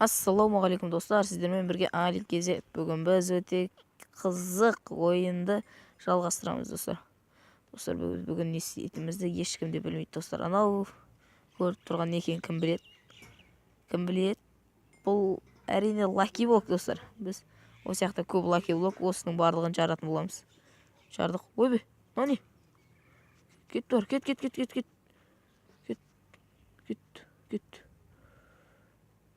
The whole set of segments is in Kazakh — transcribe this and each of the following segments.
Ассалаумағалейкум достар, сіздермен бірге Алик кезет. Бүгін біз өте қызық ойынды жалғастырамыз достар. Бүгін не істейтінімізді ешкім де білмейді достар. Анау көріп тұрған не екенін кім біледі? Кім біледі? Бұл әрине лаки блок достар. Біз осы сияқты көп лаки блок, осының барлығын жаратын боламыз. Жардық. Ойбай, мынау не? Кет бар, кет.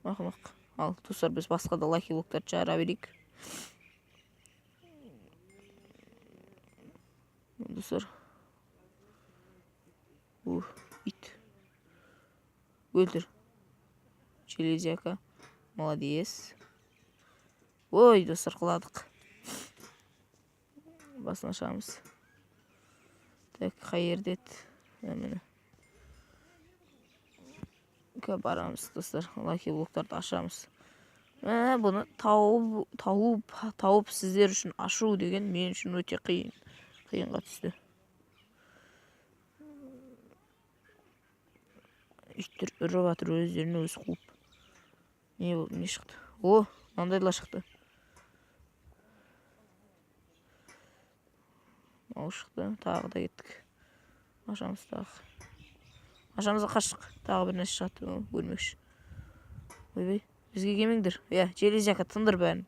Мақымақ. Ал, достар, біз басқа да лаки блоктарды жара берейік. Достар. Ит. Өлтір. Железяка. Молодец. Ой, достар, қыладық. Басын ашамыз. Так, қай жерде еді? Міне. Барамыз достар, лаки блоктарды ашамыз. Бұны тауып сіздер үшін ашу деген мен үшін өте қиынға түсті. Иттер үріп атыр, өздеріне өзі қуып. Не шықты? О, маңдайлар шықты. Мау шықты, тағы да кеттік. Ашамыз тағы. Ашамызға қашық. Тағы бір нәрсе шығады, көрмекші. Ойбай, бізге келмеңдер. Железяка, тындыр бәрін.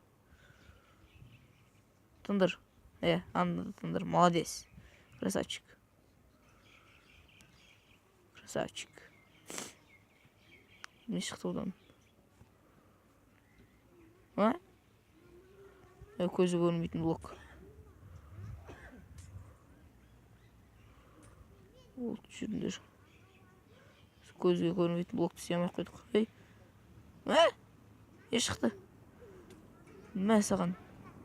Тындыр. Анда тындыр. Молодец. Красавчик. Не шықты одан? Көзі көрінбейтін блок. Ол жүріндер. Көзге көрінбейтін блокты сиямай қойдық. Не шықты? Мә саған.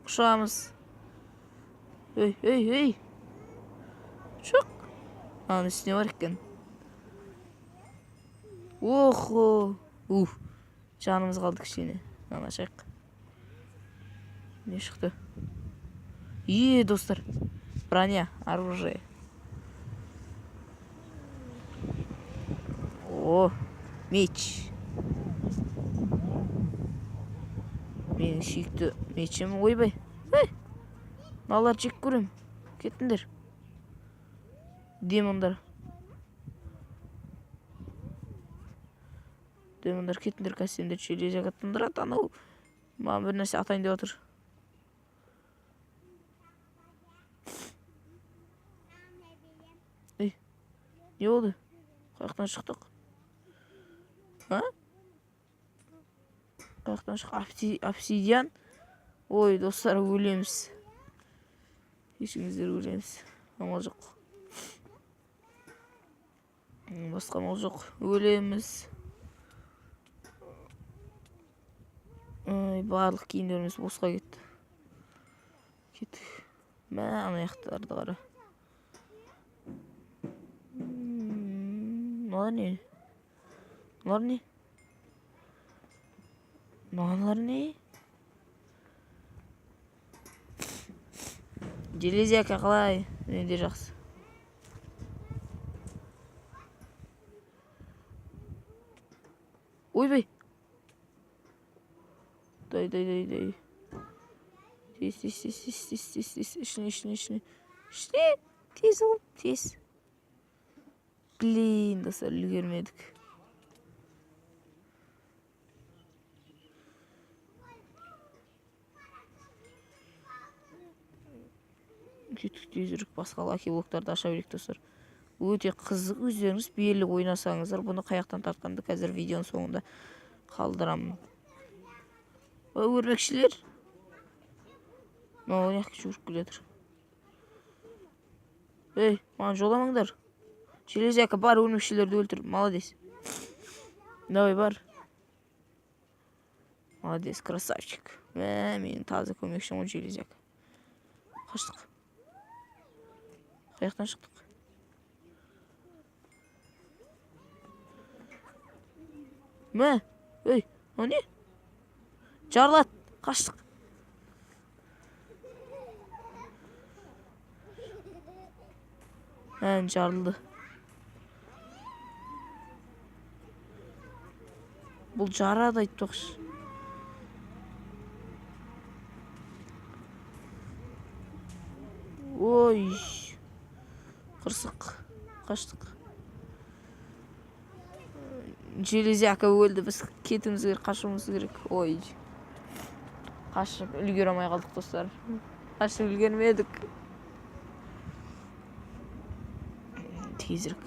Құшамыз. Ей. Шық. Аның үстіне бар екен. Охо. Жанымыз қалды кішкене. Ана шайық. Не шықты? Достар. Броня, оружие. Меч. Менің сүйікті мечім. Ойбай. Налар жек көрем. Кеттіңдер. Демондар кеттіңдер, кәстендер железяка тындырады. Анау маған бір нәрсе атайын деп отыр. Не болды? Қаяқтан шықтық? Қаяқтан шық? Обсидиан? Ой, достар, өлеміз. Ешіңіздер өлеміз. Амал жоқ. Басқа амал жоқ. Өлеміз. Барлық киімдеріміз босқа кетті. Кеттік. Ана аяқтарды қара. Мыналар не? Железяка қалай? Менде жақсы. Ойбай. Дай. Тез. Ішіне. Тез ол, тез. Блин, достар, үлгермедік. Кеттік тезірік, басқа лаки блоктарды аша берейік достар. Өте қызық, өздеріңіз белі ойнасаңыздар. Бұны қаяқтан тартқанды қазір видеоның соңында қалдырамын. Өрмекшілер. Маған яққа жүріп келедір. Маған жоламаңдар. Железяка бар, өрмекшілерді өлтір. Молодец. Давай бар. Молодец, красавчик. Менің таза көмекшім ол железяка. Қаштық. Қаяқтан шықтық. О не? Жарлат. Қаштық. Жарылды. Бұл жарады айтпақшы. Ой. Қырсық. Қаштық. Железяка өлді. Біз кетіміз керек, қашуымыз керек. Ой. Қашып үлгере алмай қалдық, достар. Қашып үлгермедік. Тезірек.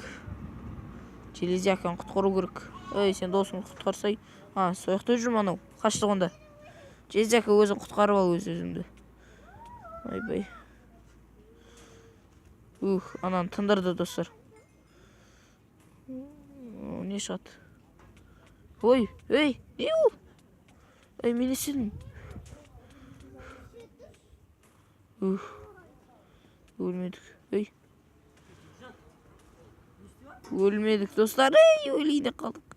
Железяканы құтқару керек. Ой, сен досыңды құтқарсай. Сояқта жүрмін анау. Қаштық онда. Железяка өзін құтқарып ал өз-өзіңді. Ой-бай. Ананы тындырды, достар. Не шығады? Ой, не ол? Ой, мен есілмін. Өлмедік. Өлмедік, достар. Өлейді қалдық.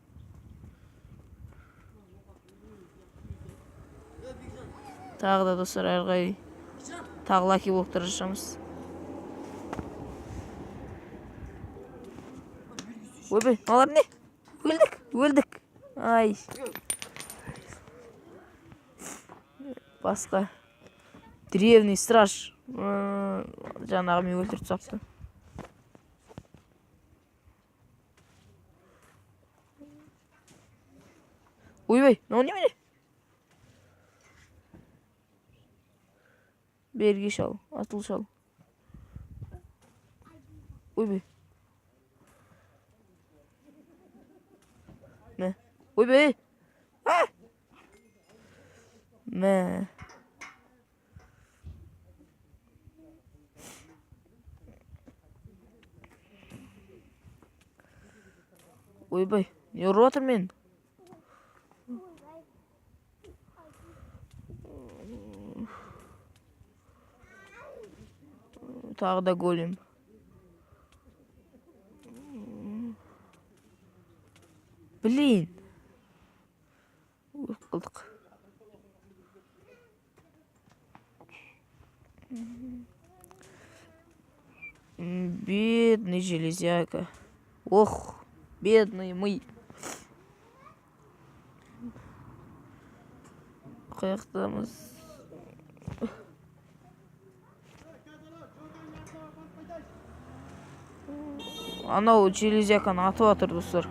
Тағы да, достар, әрғай. Тағы лаки блоктар ашамыз. Ойбай, малар не? Өлдік. Ай. Басқа. Древний страж. Жаңағы мен өлтіріп сапты. Ойбай, мынау немене? Берге шал, атыл шал. Ойбай. Мә. Ойбай. Мә. Ойбай, не ұрып жатыр мен? Тағы да голем. Блин. Қылдық. Бедный железяка. Ох, бедный мы. Қаяқтамыз. Анау железяканы атып атыр, достар.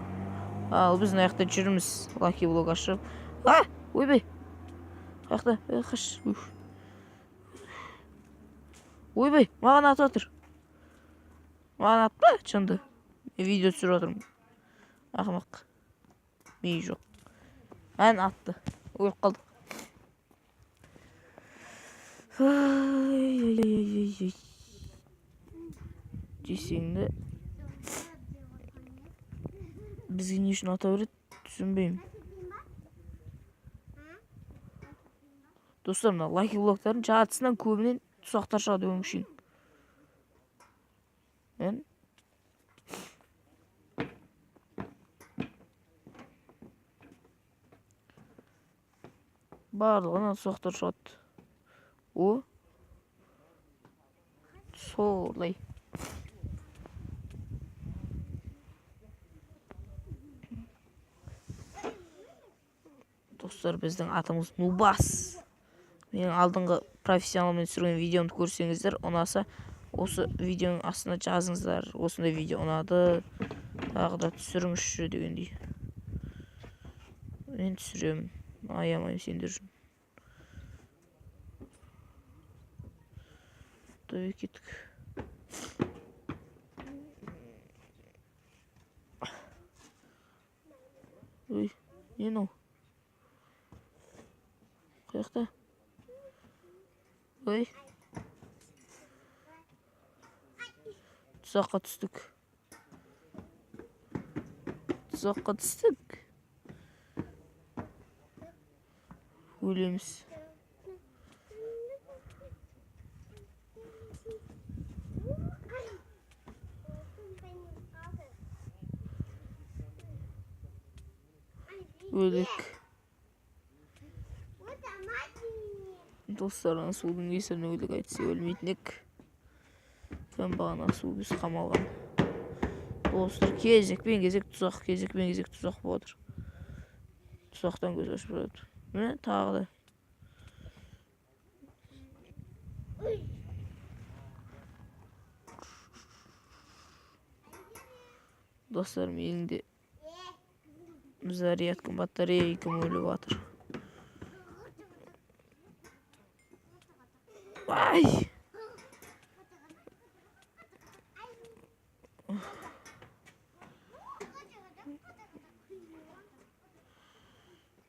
Ал біз аяқта жүрміз. Лаки блок ашып. Ойбай. Аяқта, қаш. Ойбай, маған атып атыр. Маған атпа, шынды. Видео түсіріп отырмын. Ақымақ. Мей жоқ. Мән атты. Өліп қалдық. Десеңді. Бізге не үшін ата береді, түсінбеймін. Достар, мына лаки блоктардың жартысынан көбінен тұсақтар шығады өңшін. Барлығынан тұсақтар шығады. Солай. Достар, біздің атымыз Нубас. Менің алдыңғы профессионалмен түсірген видеомды көрсеңіздер, ұнаса, осы видеоның астына жазыңыздар. Осындай видео ұнады, тағы да түсіріңізші дегендей. Мен түсіремін. Аямайым сендер үшін. Давай кеттік. Ой, не ну? Қаяқта? Ой. Тұзаққа түстік. Өлеміз. Өлік. Достарына судың кесіріне өлік айтсы өлмейтінек. Мен бағана су біз қамалған. Достар, кезекпен кезек тұзақ болады. Тұзақтан көз ашып жүреді. Міне, тағы да. Достар, менің де зарядка батарейкам өліп жатыр. Ай!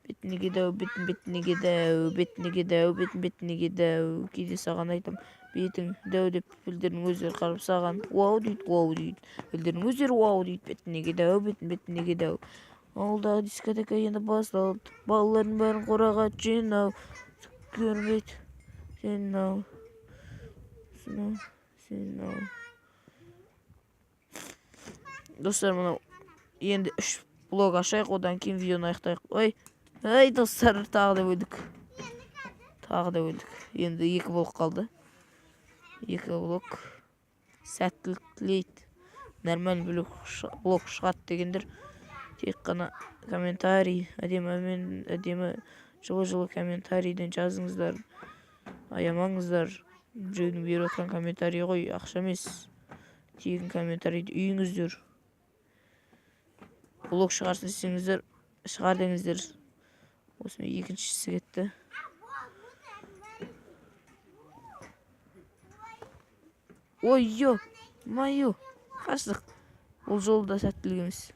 Бетіне кедәу, бетіне кедәу, бетіне кедәу, бетіне кедәу. Кейде саған айтам, бетің дәу деп елдердің өздері қарап саған вау дейді, вау дейді. Елдердің өздері вау дейді, бетіне кедәу, бетіне кедәу. Ауылдағы дискотека енді басталды. Балалардың бәрін қораға жинау. Көрмейді. Сенау. Достар, мынау енді 3 блог ашайық, одан кейін видеоны аяқтайық. Ой, достар, тағы да өлдік. Енді 2 блог қалды. 2 блог. Сәттілік тілейді. Нормаль блог шығады дегендер тек қана комментарий, әдемі жылы комментарийден жазыңыздар. Аямаңыздар. Біреудің беріп отқан комментарий ғой, ақша емес. Тегін комментарийді үйіңіздер. Блог шығарсын десеңіздер, шығар деңіздер. Осымен екіншісі кетті. Ой-йо, майо, қашдық. Бұл жолы да сәттілігіміз.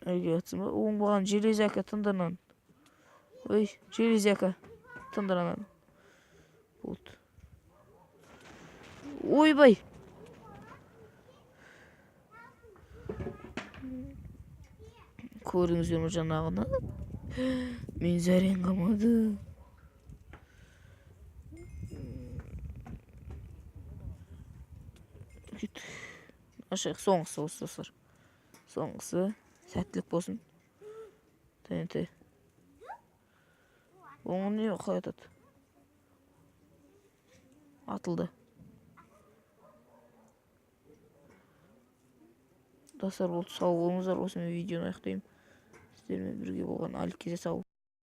Әлге атсың ба? Оңбаған железяка тындырынан. Ой, железяка тындырынан. Болды. Ойбай! Көріңіздер ме жаңағыны? Мен зәрен қалмады. Ашайық, соңғысы осы достар. Соңғысы сәттілік болсын. ТНТ. Оңы не қалай атады? Атылды. Достар, болды, сау болыңыздар. Осымен видеоны аяқтаймын. Сіздермен бірге болған Алик Кезет, сау.